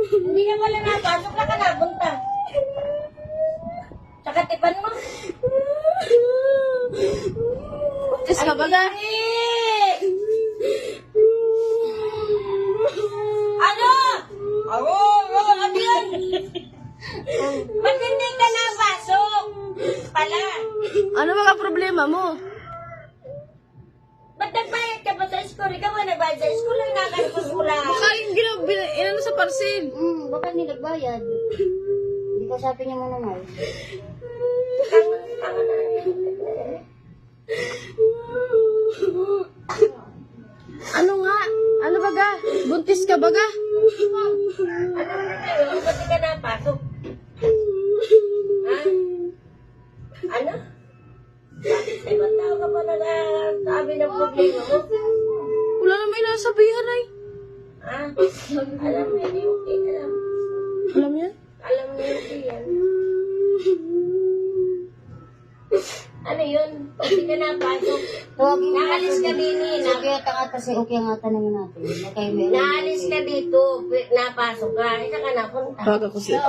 Hindi ka pala napasok na ka napunta. Sa katipan mo. Buntis ka ba ga? Ano? Ano yun? Ba't hindi ka napasok? Pala. Ano mga problema mo? Ba't nagbayad ka pa sa school? Ikaw ba nagbayad sa school? Ang nakakusura. Baka yung inano sa parcel. Baka hindi nagbayad. Hindi ko sabi niya mo naman. Ano nga? Ano ba ga? Buntis ka ba ga? Ba't di ka napasok? Ha? Ano? Bakit sa ibang tao ka pa nagsasabi ng problema mo? Wala naman inasabihan ay. Ha? Alam mo yun, okay. Alam yan? Alam mo yun, okay yan. Ano yun? Hindi ka napasok. Tawagin mo Naalis ka din eh. Sige, taka kasi okay ang ata naman natin. Naalis ka dito. Napasok ka. Isa ka napunta. Baga ko siya.